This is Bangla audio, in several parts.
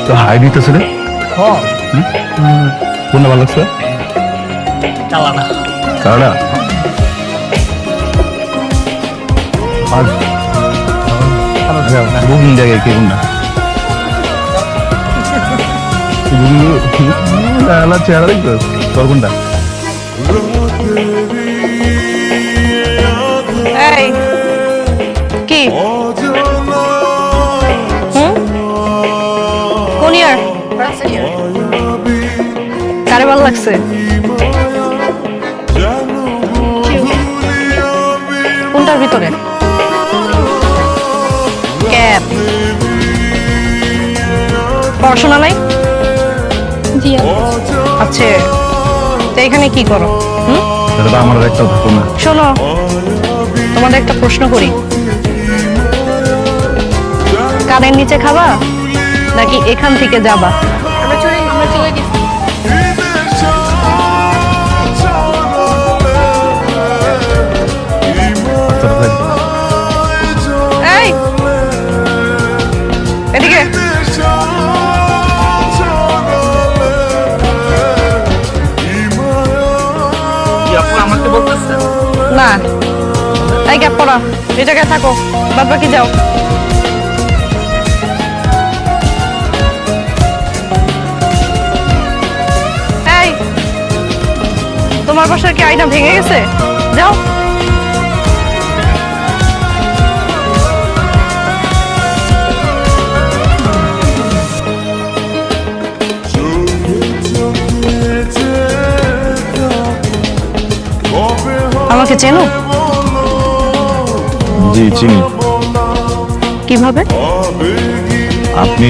তো হাই দিতেছে রে কোনটা ভালো লাগছে চালানা কারণা বুকিং জায়গায় কে কোনটা চেহারা দেখতো তোর কোনটা এই কি কোন ইয়ার কারে ভালো লাগছে কোনটার ভিতরে ক্যাপ পড়াশোনা নাই জি আচ্ছা তো এখানে কি করো এটা তো আমার একটা থাকো না শোনো তোমাদের একটা প্রশ্ন করি কানের নিচে খাবা নাকি এখান থেকে যাবা আমরা চলে গেছি এই এদিকে আমাকে বলতেছে না এই গ্যাপ পড়া এই জায়গায় থাকো বাদ বাকি যাও এই তোমার বাসার কি আয়না ভেঙে গেছে যাও আমাকে চেনো জি চিনি কিভাবে আপনি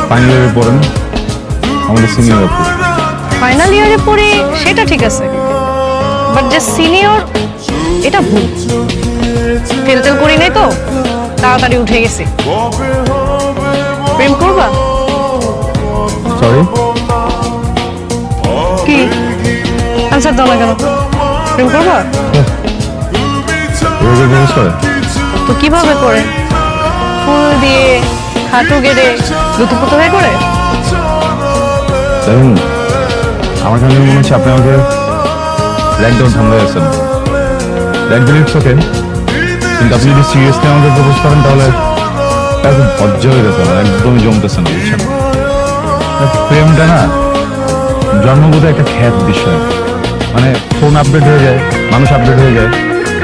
ফাইনাল ইয়ারে পড়েন আমাদের সিনিয়র আপু ফাইনাল ইয়ারে পড়ি সেটা ঠিক আছে বাট যে সিনিয়র এটা ভুল ফেলতেল করি নাই তো তাড়াতাড়ি উঠে গেছি প্রেম করবা সরি কি আনসার দাও না কেন প্রেম করবা রোজে জিনিস করে তো কিভাবে করে ফুল দিয়ে হাঁটু গেড়ে দুতুপুতো হয়ে করে দেখুন আমার কাছে মনে হচ্ছে আপনি আমাকে র্যাক ডাউন ঠান্ডায় আছেন র্যাক দিলে ইটস ওকে কিন্তু আপনি যদি সিরিয়াসলি আমাকে প্রপোজ করেন তাহলে খুব ভজ্জ হয়ে যেত না একদমই জমতেছে না বুঝছেন প্রেমটা না জন্মগত একটা খ্যাত বিষয় মানে ফোন আপডেট হয়ে যায় মানুষ আপডেট হয়ে যায়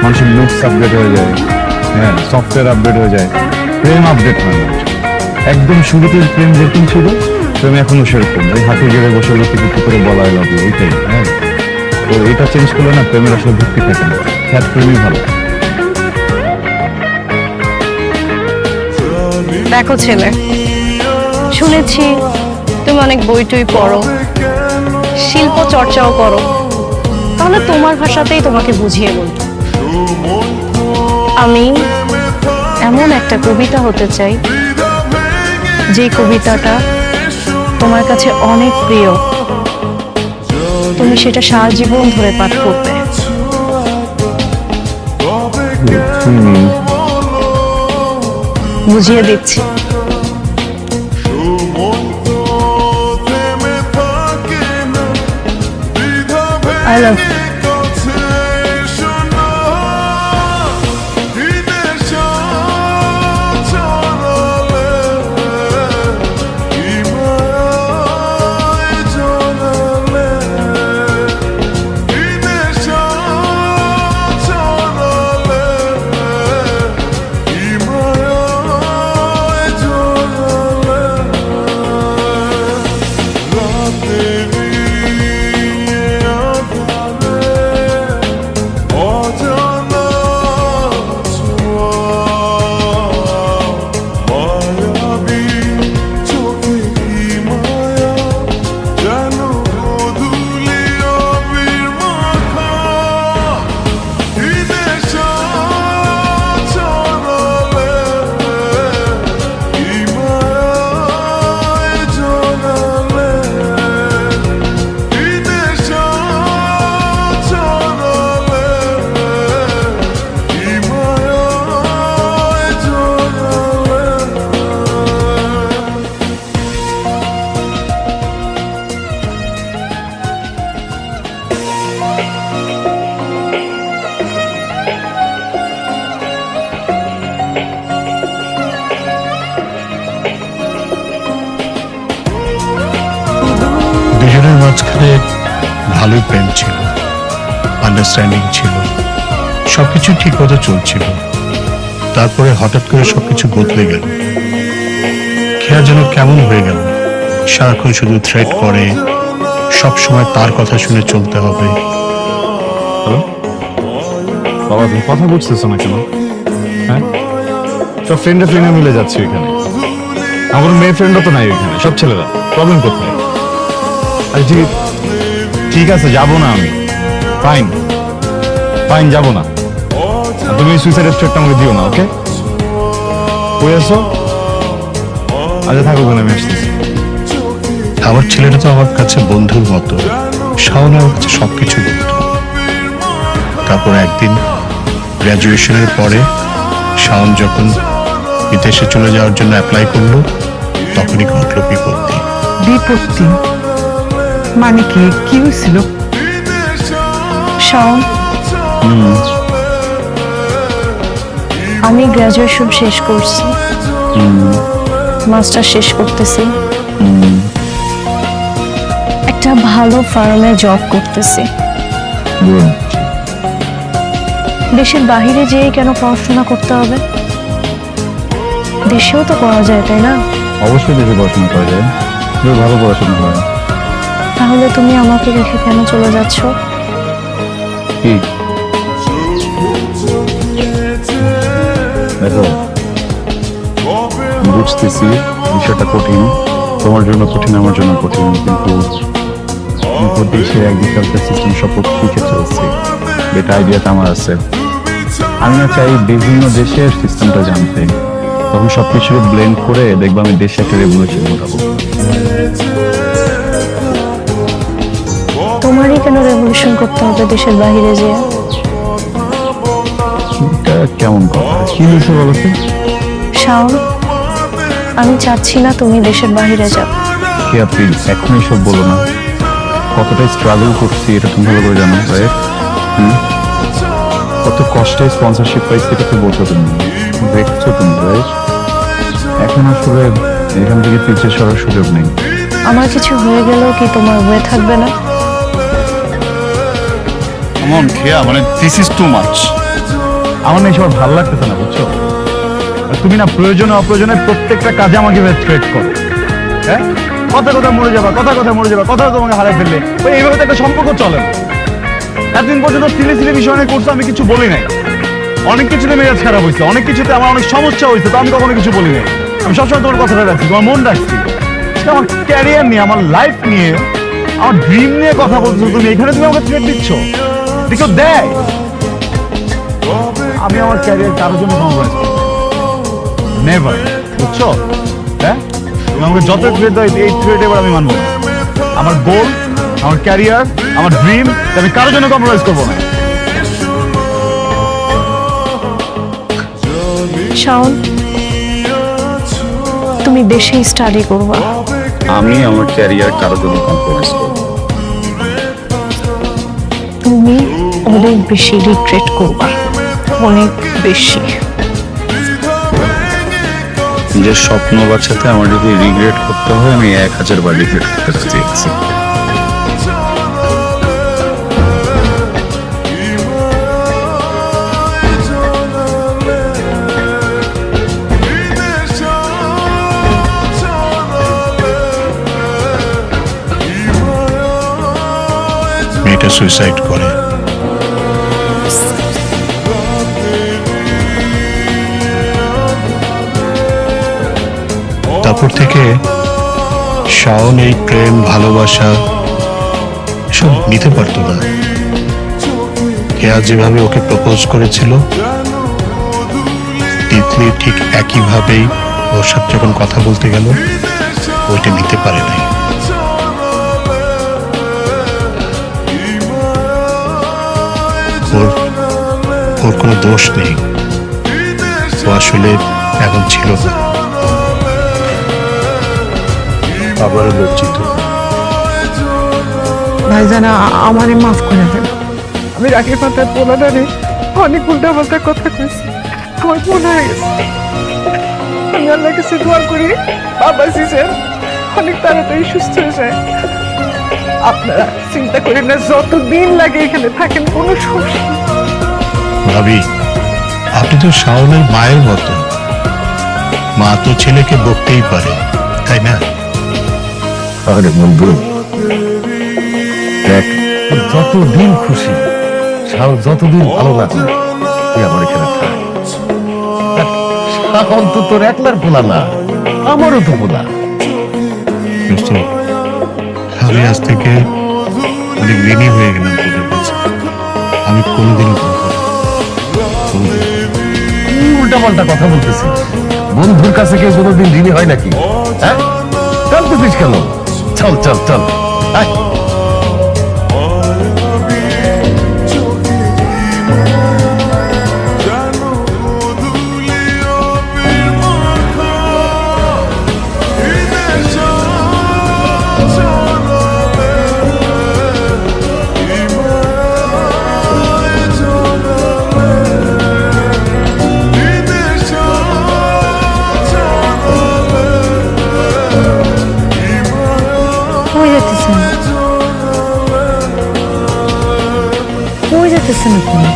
মানুষের লুকস আপডেট হয়ে যায় হ্যাঁ সফটওয়্যার আপডেট হয়ে যায় প্রেম আপডেট হয় না একদম শুরুতে প্রেম যেরকম ছিল প্রেম এখনো সেরকম ওই হাতে গেড়ে বসে লোককে কিছু করে বলা লাগে ওইটাই হ্যাঁ তো এটা চেঞ্জ করলে না প্রেমের আসলে ভিত্তি থাকে না খ্যাত প্রেমই ভালো দেখো ছেলে শুনেছি তুমি অনেক বই টই পড়ো শিল্প চর্চাও করো তাহলে তোমার ভাষাতেই তোমাকে বুঝিয়ে বলবো আমি এমন একটা কবিতা হতে চাই যে কবিতাটা তোমার কাছে অনেক প্রিয় তুমি সেটা সারা জীবন ধরে পাঠ করবে বুঝিয়ে দিচ্ছি I love you. ভালোই প্রেম ছিল, আন্ডারস্ট্যান্ডিং ছিল, সবকিছু ঠিক মতো চলছিল। তারপরে হঠাৎ করে সবকিছু বদলে গেল। খেয়া যেন কেমন হয়ে গেল, সারাক্ষণ শুধু থ্রেট করে, সব সময় তার কথা শুনে চলতে হবে। হ্যালো বাবা, তুমি কথা বুঝতেছো না কেন? হ্যাঁ, সব ফ্রেন্ডে মিলে যাচ্ছে এখানে। আমার মেয়ে ফ্রেন্ডও তো নাই এখানে, সব ছেলেরা। প্রবলেম কোথায়? আরে ঠিক ঠিক আছে, যাবো না আমি। ফাইন ফাইন, যাবো না। আর তুমি সুইসাইড স্টেটটা আমাকে দিও না, ওকে? কই আসো? আচ্ছা থাকো, ওখানে আমি আসতেছি। আমার ছেলেটা তো আমার কাছে বন্ধুর মতো, শাওন আমার কাছে সবকিছু বলতো। তারপর একদিন গ্র্যাজুয়েশনের পরে শাওন যখন বিদেশে চলে যাওয়ার জন্য অ্যাপ্লাই করলো, তখনই ঘটল বিপত্তি। বিপত্তি মানে কি? কি হয়েছিল? শাওন, আমি গ্রাজুয়েশন শেষ করছি, মাস্টার শেষ করতেছি, একটা ভালো ফার্মে জব করতেছি। দেশের বাইরে যেয়ে কেন পড়াশোনা করতে হবে? দেশেও তো করা যায়, তাই না? অবশ্যই দেশে পড়াশোনা করা যায়, ভালো পড়াশোনা হয়। তাহলে তুমি আমাকে রেখে কেন চলে যাচ্ছ? কি দেখো, বুঝতেছি বিষয়টা কঠিন, তোমার জন্য কঠিন, আমার জন্য কঠিন, কিন্তু দেশের এগ্রিকালচার সিস্টেম সব শিখে চলছে, এটা আইডিয়াটা আমার আছে। আমি না চাই বিভিন্ন দেশের সিস্টেমটা জানতে, তখন সবকিছু ব্লেন্ড করে দেখবো আমি দেশে একটা রেভলিউশন ঘটাবো। তোমারই কেন রেভলিউশন করতে হবে দেশের বাইরে যেয়ে? এটা কেমন কথা? কি হয়েছে বলো তো? শাওন, আমি চাচ্ছি না তুমি দেশের বাইরে যাও। কে আপনি এখনই সব বলো না, কতটা স্ট্রাগল করছি এটা তুমি ভালো করে জানো, রাইট? কত কষ্টে স্পন্সরশিপ পাইছি এটা তো বলছো তুমি, দেখছো তুমি, রাইট? এখন আসলে এখান থেকে পিছিয়ে সরার সুযোগ নেই। আমার কিছু হয়ে গেলেও কি তোমার হয়ে থাকবে না? এমন খেয়া মানে দিস ইজ টু মাচ। আমার না এসব ভালো লাগতেছে না, বুঝছো? আর তুমি না প্রয়োজনে অপ্রয়োজনে প্রত্যেকটা কাজে আমাকে থ্রেট করো। হ্যাঁ, কথা কথা মরে যাবা, কথা কথা মরে যাবা, কথা তোমাকে হারাই ফেললে, তো এইভাবে তো একটা সম্পর্ক চলে না। এতদিন পর্যন্ত সিলি সিলি বিষয় নিয়ে করছো, আমি কিছু বলি নাই। অনেক কিছুতে মেজাজ খারাপ হয়েছে, অনেক কিছুতে আমার অনেক সমস্যা হয়েছে, তো আমি কখনো কিছু বলি নাই। আমি সবসময় তোমার কথাটা রাখছি, তোমার মন রাখছি। আমার ক্যারিয়ার নিয়ে, আমার লাইফ নিয়ে, আমার ড্রিম নিয়ে কথা বলছো তুমি, এখানে তুমি আমাকে থ্রেট দিচ্ছ। দেখো দেয়, আমি আমার ক্যারিয়ার কারোর জন্য কম্প্রোমাইজ করব নেভার, বুঝছো? হ্যাঁ, তুমি আমাকে যত থ্রেট দাও, এই থ্রেট এবার আমি মানবো না। আমার গোল, আমার ক্যারিয়ার, আমার ড্রিম, আমি কারোর জন্য কম্প্রোমাইজ করবো না। শাওন, তুমি দেশে স্টাডি করবা, আমি আমার ক্যারিয়ার কারোর জন্য কম্প্রোমাইজ করব। তুমি অনেক বেশি রিগ্রেট করবা, অনেক বেশি। নিজের স্বপ্ন বাঁচাতে আমার যদি রিগ্রেট করতে হয়, আমি 1000 বার রিগ্রেট করতে চেয়েছি। মেয়েটা সুইসাইড করে। তারপর থেকে শাওন এই প্রেম, ভালোবাসা সব নিতে পারতো না। কেয়া যেভাবে ওকে প্রপোজ করেছিল, তিতলি ঠিক একইভাবেই ওর সাথে যখন কথা বলতে গেল, ওইটা নিতে পারে নাই। ওর কোনো দোষ নেই, ও আসলে এখন ছিল না। আবারও লজ্জিত। ভাইজান, আমারে মাফ করে দেন। আমি রাগের মাথায় পোলাটারে অনেক উল্টা পাল্টা কথা কইছি, আমার ভুল হয়ে গেছে। আমি আল্লাহর কাছে দোয়া করি বাবা সিসের অনেক তাড়াতাড়ি সুস্থ হয়ে যায়। আপনারা চিন্তা করেন না, যতদিন লাগে এখানে থাকেন, কোনো সমস্যা নেই। ভাবি, আপনি তো শাওনের মায়ের মতো। মা তো ছেলেকে বকতেই পারে, তাই না? আরে বন্ধু দেখ, যতদিন খুশি শাওন, যতদিন ভালো লাগে তুই আমার এখানে থাক। শাওন তো তোর একলার পোলা না, আমারও তো পোলা। মিষ্টি, আমি আজ থেকে অনেক ঋণী হয়ে গেলাম তোদের কাছে। আমি কোনোদিনও উল্টা পাল্টা কথা বলতেছিস। বন্ধুর কাছে কেউ কোনোদিন ঋণী হয় নাকি? হ্যাঁ, চলতেছিস কেন? চল চল চল, আয়। কই যেতেছেন? কই যেতেছেন আপনি?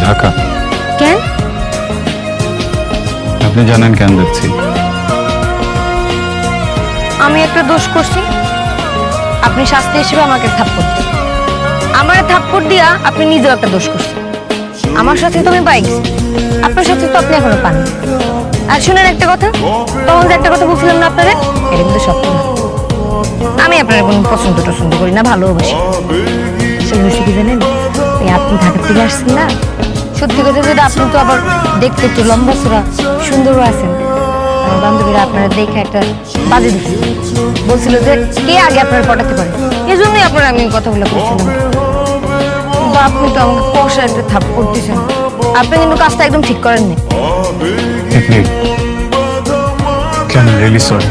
ঢাকা। কেন? আপনি জানেন কেন যাচ্ছি? আমি একটা দোষ করছি, আপনি শাস্তি হিসেবে আমাকে থাপ্পড় দিন। আমার থাপ্পড় দিয়া আপনি নিজেও একটা দোষ করছেন। আমার সাথে তো আমি পাই গেছি, আপনার সাথে তো আপনি এখনো পান। আর শুনেন একটা কথা, তখন যে একটা কথা বলছিলাম না আপনারা, এটা কিন্তু সত্য না। আমি আপনার কোনো পছন্দ টছন্দ করি না, ভালোবাসি। আসলে হয়েছে কি জানেন, এই আপনি ঢাকার থেকে আসছেন না, সত্যি কথা যেটা, আপনি তো আবার দেখতে একটু লম্বা চড়া সুন্দরও আছেন। আমার বান্ধবীরা আপনারা দেখে একটা বাজে দিচ্ছে, বলছিল যে কে আগে আপনার পটাতে পারে, এই জন্যই আপনার আমি কথাগুলো বলছিলাম। কিন্তু আপনি তো আমাকে কষা একটা থাপ্পড় দিয়েছেন। আপনি কিন্তু কাজটা একদম ঠিক করেননি। কেন, রিয়েলি সরি।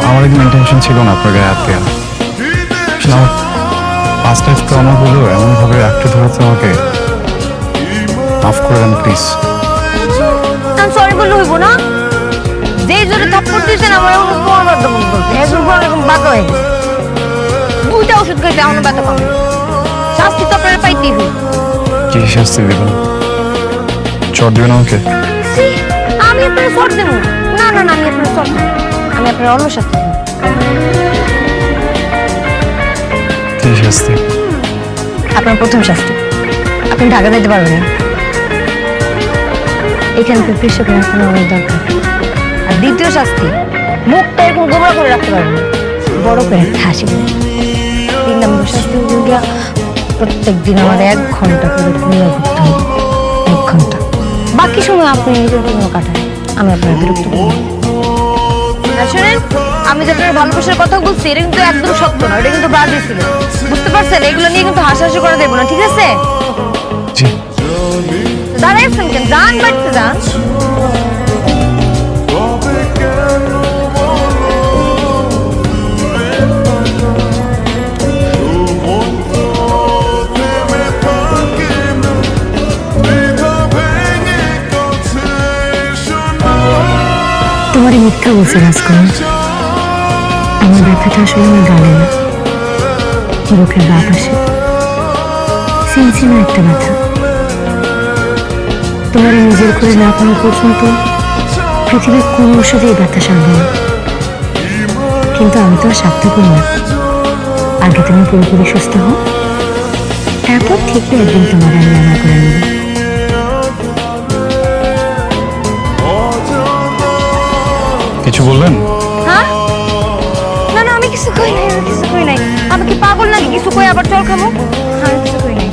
আমার একদম ইন্টেনশন ছিল না আপনার গায়ে হাত দেওয়া। আসলে আমার ফার্স্ট লাইফ তো আমার হলো, এমনভাবে আঁকড়ে ধরেছে আমাকে। মাফ করে দেন প্লিজ। আমি সরি বললে হইব না? যেই জোরে থাপ্পড় দিয়েছেন আমার এখন তোমার বাধ্য মনে করছে, এরকম এরকম বাধ্য হয়ে গেছে। দুইটা ওষুধ খাইতে এখনো ব্যথা কমে। শাস্তি তো আপনারা পাইতেই হবে। কি শাস্তি দেবেন? চট দেবেন আমাকে? ছি, আমি আপনার সর দেবো না? না না, আমি আপনার সর দেবো, আমি আপনার অন্য শাস্তি দেবো। কি শাস্তি? আপনার প্রথম শাস্তি, আপনি ঢাকা যেতে পারবেন না। এখানকার কৃষকের এখন অনেক দরকার। আর দ্বিতীয় শাস্তি, মুখটা এরকম গোবরা করে রাখতে পারবেন না, বড় করে একটা হাসি দেবেন। 3 নম্বর শাস্তি হলো গিয়া, প্রত্যেক দিন আমার 1 ঘন্টা করে ঘুমিয়ে ঘুরতে হবে, 1 ঘন্টা। বাকি সময় আপনি নিজের কোনো কাটান, আমি আপনার বিরক্ত করব না। আর শোনেন, আমি যে আপনার ভালোবাসার কথা বলছি, এটা কিন্তু একদম সত্য না, এটা কিন্তু বাজে ছিল, বুঝতে পারছেন? এগুলো নিয়ে কিন্তু হাসাহাসি করা যাবে না, ঠিক আছে? জি। দাঁড়াইছেন কেন? যান, বাড়িতে যান। তোমার মিথ্যা বলছে রাজকুমার, আমার ব্যথাটা আসলে আমার গালে না, বুকের বাঁ পাশে সিনসিনা একটা ব্যথা। তোমার নিজের করে না পাওয়া পর্যন্ত পৃথিবীর কোনো ওষুধেই ব্যথা সারবে না। কিন্তু আমি তো আর স্বার্থপর না। আগে তুমি পুরোপুরি সুস্থ হও, তারপর থেকে একদিন তোমার আমি আমার করে নেব। কিছু বললেন? হ্যাঁ? না না, আমি কিছু কই নাই, আমি কিছু কই নাই। আমি কি পাগল নাকি কিছু কই আবার চল খাবো? আমি কিছু কই নাই।